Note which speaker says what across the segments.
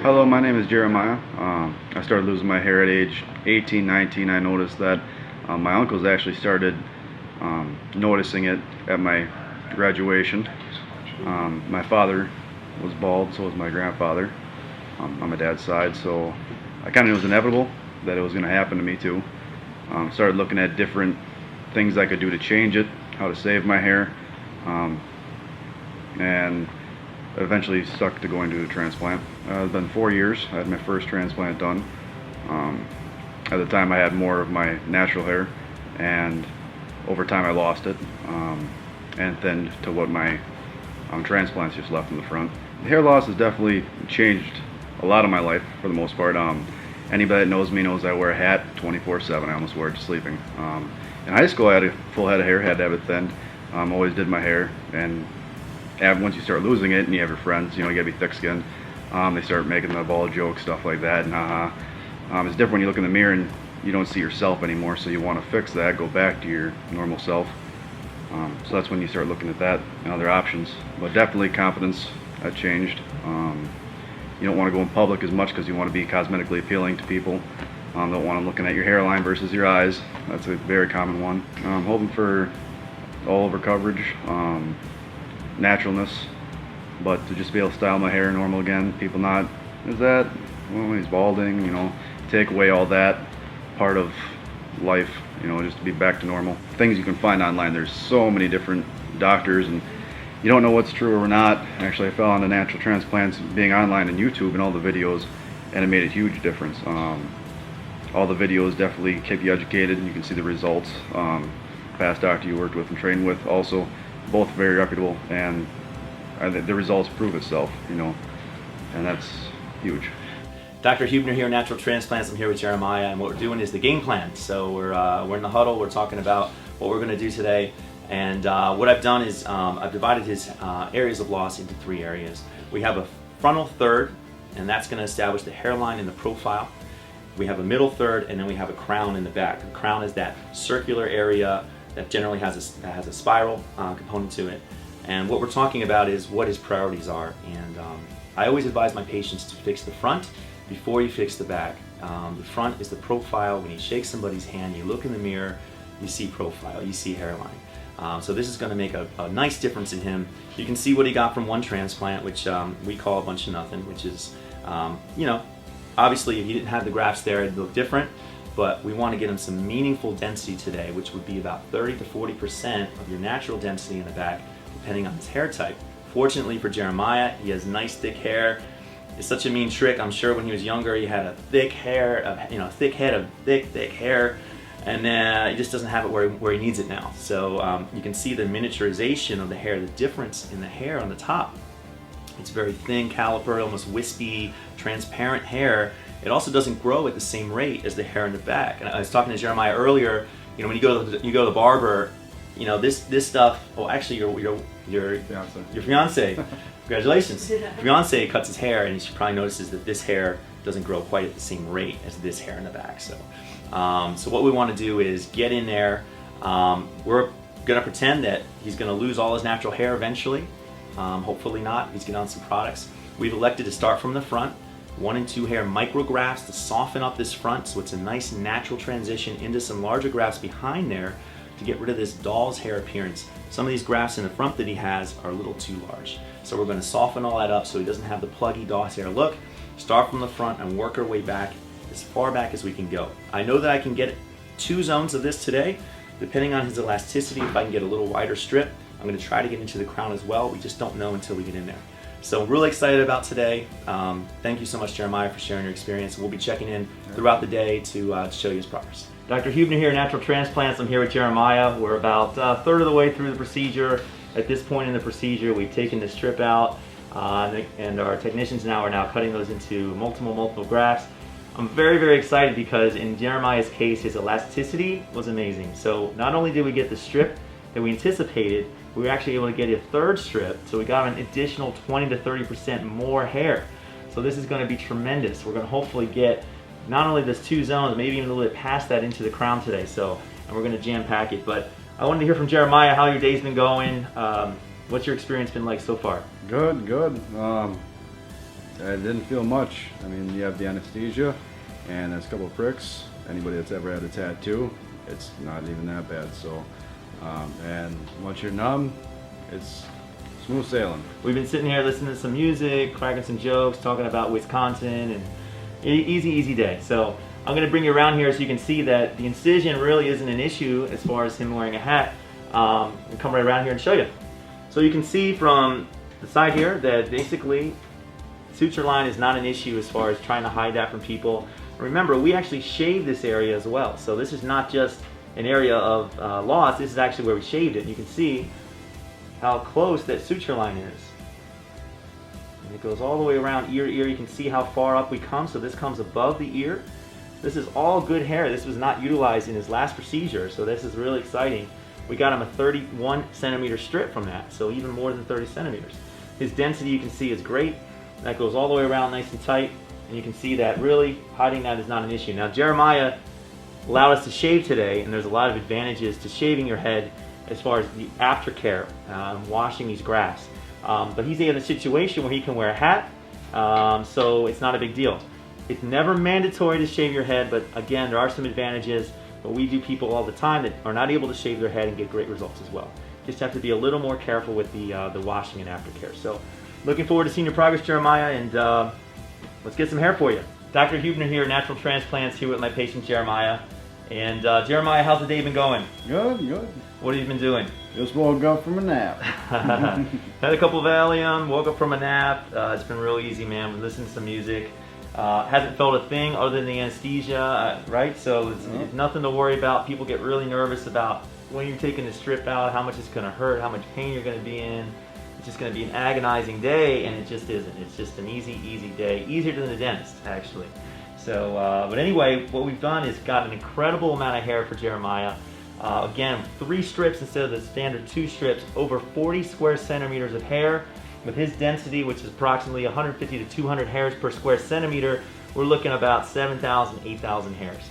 Speaker 1: Hello, my name is Jeremiah. I started losing my hair at age 18, 19. I noticed that my uncles actually started noticing it at my graduation. My father was bald, so was my grandfather on my dad's side, so I kind of knew it was inevitable that it was going to happen to me too. Started looking at different things I could do to change it, how to save my hair, and eventually stuck to going to the transplant. It's been 4 years. I had my first transplant done. At the time I had more of my natural hair, and over time I lost it and thinned to what my transplants just left in the front. The hair loss has definitely changed a lot of my life for the most part. Anybody that knows me knows I wear a hat 24/7. I almost wear it to sleeping. In high school I had a full head of hair, had to have it thinned. Always did my hair, and once you start losing it and you have your friends, you gotta be thick-skinned, they start making the bald jokes, stuff like that, and it's different when you look in the mirror and you don't see yourself anymore, so you want to fix that, go back to your normal self. So that's when you start looking at that and other options. But definitely confidence had changed. You don't want to go in public as much because you want to be cosmetically appealing to people. Don't want them looking at your hairline versus your eyes. That's a very common one. I'm hoping for all over coverage, naturalness, but to just be able to style my hair normal again. People not, is that, well, he's balding, take away all that part of life, just to be back to normal. Things you can find online, there's so many different doctors, and you don't know what's true or not. Actually, I fell on the natural transplants being online on YouTube and all the videos, and it made a huge difference. All the videos definitely keep you educated, and you can see the results. Past doctor you worked with and trained with also, both very reputable, and the results prove itself, and that's huge.
Speaker 2: Dr. Huebner here, Natural Transplants. I'm here with Jeremiah, and what we're doing is the game plan. So we're in the huddle, we're talking about what we're going to do today, and what I've done is I've divided his areas of loss into 3 areas. We have a frontal third, and that's going to establish the hairline and the profile. We have a middle third, and then we have a crown in the back. The crown is that circular area that generally has a spiral component to it. And what we're talking about is what his priorities are. And I always advise my patients to fix the front before you fix the back. The front is the profile. When you shake somebody's hand, you look in the mirror, you see profile, you see hairline. So this is going to make a nice difference in him. You can see what he got from one transplant, which we call a bunch of nothing, which is, obviously if he didn't have the grafts there, it'd look different. But we want to get him some meaningful density today, which would be about 30 to 40% of your natural density in the back, depending on his hair type. Fortunately for Jeremiah, he has nice thick hair. It's such a mean trick. I'm sure when he was younger, he had a thick hair, thick head of thick hair, and he just doesn't have it where he needs it now. So you can see the miniaturization of the hair, the difference in the hair on the top. It's very thin, caliper, almost wispy, transparent hair. It also doesn't grow at the same rate as the hair in the back. And I was talking to Jeremiah earlier. When you go to the barber, this stuff. Oh, actually, your fiance. Congratulations. Fiance cuts his hair, and she probably notices that this hair doesn't grow quite at the same rate as this hair in the back. So, so what we want to do is get in there. We're gonna pretend that he's gonna lose all his natural hair eventually. Hopefully not. He's getting on some products. We've elected to start from the front. 1 and 2 hair micrografts to soften up this front, so it's a nice natural transition into some larger grafts behind there to get rid of this doll's hair appearance. Some of these grafts in the front that he has are a little too large. So we're going to soften all that up so he doesn't have the pluggy doll's hair look. Start from the front and work our way back as far back as we can go. I know that I can get 2 zones of this today. Depending on his elasticity, if I can get a little wider strip, I'm going to try to get into the crown as well. We just don't know until we get in there. So I'm really excited about today. Thank you so much, Jeremiah, for sharing your experience. We'll be checking in throughout the day to show you his progress. Dr. Huebner here, Natural Transplants. I'm here with Jeremiah. We're about a third of the way through the procedure. At this point in the procedure, we've taken the strip out, and our technicians are now cutting those into multiple grafts. I'm very, very excited because in Jeremiah's case, his elasticity was amazing. So not only did we get the strip that we anticipated, we were actually able to get a 3rd strip, so we got an additional 20 to 30% more hair. So this is going to be tremendous. We're going to hopefully get not only this 2 zones, maybe even a little bit past that into the crown today. So, and we're going to jam pack it. But I wanted to hear from Jeremiah how your day's been going. What's your experience been like so far?
Speaker 1: Good. I didn't feel much. I mean, you have the anesthesia and there's a couple of pricks. Anybody that's ever had a tattoo, it's not even that bad. So, and once you're numb, it's smooth sailing.
Speaker 2: We've been sitting here listening to some music, cracking some jokes, talking about Wisconsin, and easy day. So I'm going to bring you around here so you can see that the incision really isn't an issue as far as him wearing a hat. I'll come right around here and show you. So you can see from the side here that basically suture line is not an issue as far as trying to hide that from people. Remember, we actually shaved this area as well. So this is not just an area of loss, this is actually where we shaved it. And you can see how close that suture line is. And it goes all the way around ear to ear. You can see how far up we come. So this comes above the ear. This is all good hair. This was not utilized in his last procedure, so this is really exciting. We got him a 31 centimeter strip from that, so even more than 30 centimeters. His density, you can see, is great. That goes all the way around nice and tight, and you can see that really hiding that is not an issue. Now, Jeremiah allowed us to shave today, and there's a lot of advantages to shaving your head as far as the aftercare, washing these grafts. But he's in a situation where he can wear a hat, so it's not a big deal. It's never mandatory to shave your head, but again, there are some advantages. But we do people all the time that are not able to shave their head and get great results as well. Just have to be a little more careful with the washing and aftercare. So, looking forward to seeing your progress, Jeremiah, and let's get some hair for you. Dr. Huebner here, Natural Transplants, here with my patient Jeremiah. And Jeremiah, how's the day been going?
Speaker 3: Good.
Speaker 2: What have you been doing?
Speaker 3: Just woke up from a nap.
Speaker 2: Had a couple of Valium, woke up from a nap. It's been real easy, man. We listened to some music. Hasn't felt a thing other than the anesthesia, right? So it's nothing to worry about. People get really nervous about when you're taking the strip out, how much it's going to hurt, how much pain you're going to be in. It's just going to be an agonizing day, and it just isn't. It's just an easy day. Easier than the dentist, actually. So, but anyway, what we've done is got an incredible amount of hair for Jeremiah. Again, 3 strips instead of the standard 2 strips, over 40 square centimeters of hair. With his density, which is approximately 150 to 200 hairs per square centimeter, we're looking about 7,000, 8,000 hairs.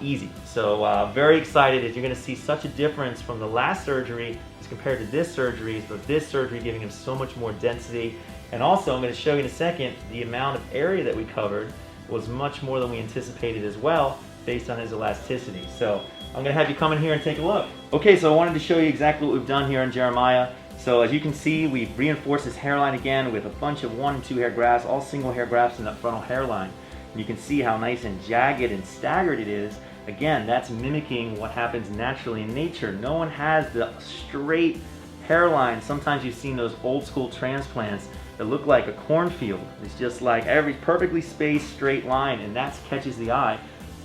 Speaker 2: Easy. So very excited as you're going to see such a difference from the last surgery as compared to this surgery, but this surgery giving him so much more density. And also, I'm going to show you in a second, the amount of area that we covered was much more than we anticipated as well, based on his elasticity. So I'm going to have you come in here and take a look. Okay, so I wanted to show you exactly what we've done here on Jeremiah. So as you can see, we've reinforced his hairline again with a bunch of 1 and 2 hair grafts, all single hair grafts in that frontal hairline. And you can see how nice and jagged and staggered it is. Again, that's mimicking what happens naturally in nature. No one has the straight hairline. Sometimes you've seen those old school transplants that look like a cornfield. It's just like every perfectly spaced straight line, and that catches the eye.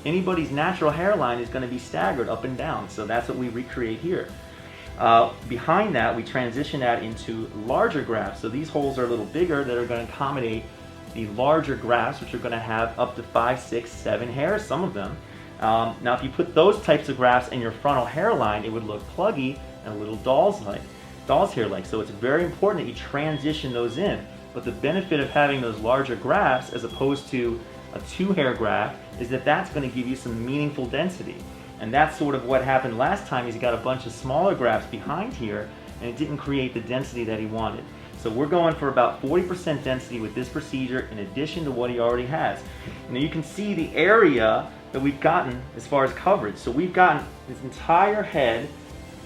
Speaker 2: Anybody's natural hairline is going to be staggered up and down, so that's what we recreate here. Behind that, we transition that into larger grafts. So these holes are a little bigger that are going to accommodate the larger grafts, which are going to have up to 5, 6, 7 hairs, some of them. Now, if you put those types of grafts in your frontal hairline, it would look pluggy and a little doll's hair-like. So it's very important that you transition those in. But the benefit of having those larger grafts as opposed to a 2-hair graft is that that's going to give you some meaningful density. And that's sort of what happened last time. Is he got a bunch of smaller grafts behind here, and it didn't create the density that he wanted. So we're going for about 40% density with this procedure in addition to what he already has. Now you can see the area that we've gotten as far as coverage. So we've gotten his entire head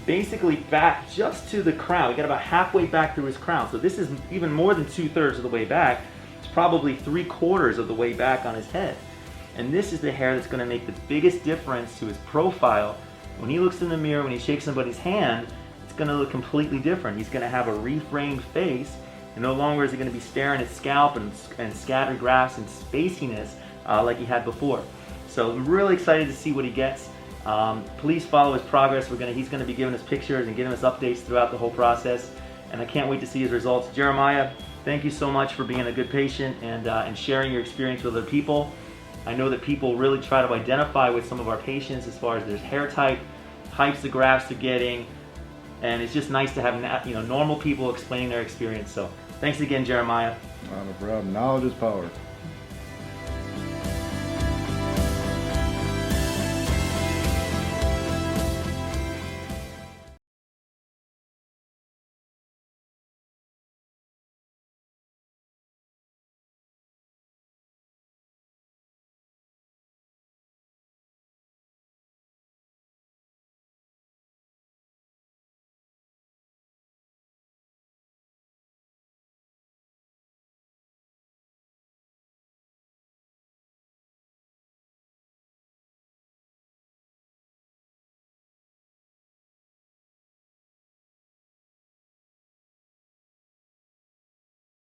Speaker 2: basically back just to the crown. We got about halfway back through his crown. So this is even more than 2/3 of the way back. It's probably 3/4 of the way back on his head. And this is the hair that's going to make the biggest difference to his profile. When he looks in the mirror, when he shakes somebody's hand, it's going to look completely different. He's going to have a reframed face, and no longer is he going to be staring at scalp and scattered grafts and spaciness like he had before. So I'm really excited to see what he gets. Please follow his progress. He's going to be giving us pictures and giving us updates throughout the whole process, and I can't wait to see his results. Jeremiah, thank you so much for being a good patient and sharing your experience with other people. I know that people really try to identify with some of our patients as far as their hair type, types of grafts they're getting, and it's just nice to have normal people explaining their experience. So thanks again, Jeremiah.
Speaker 3: Not a problem. Knowledge is power.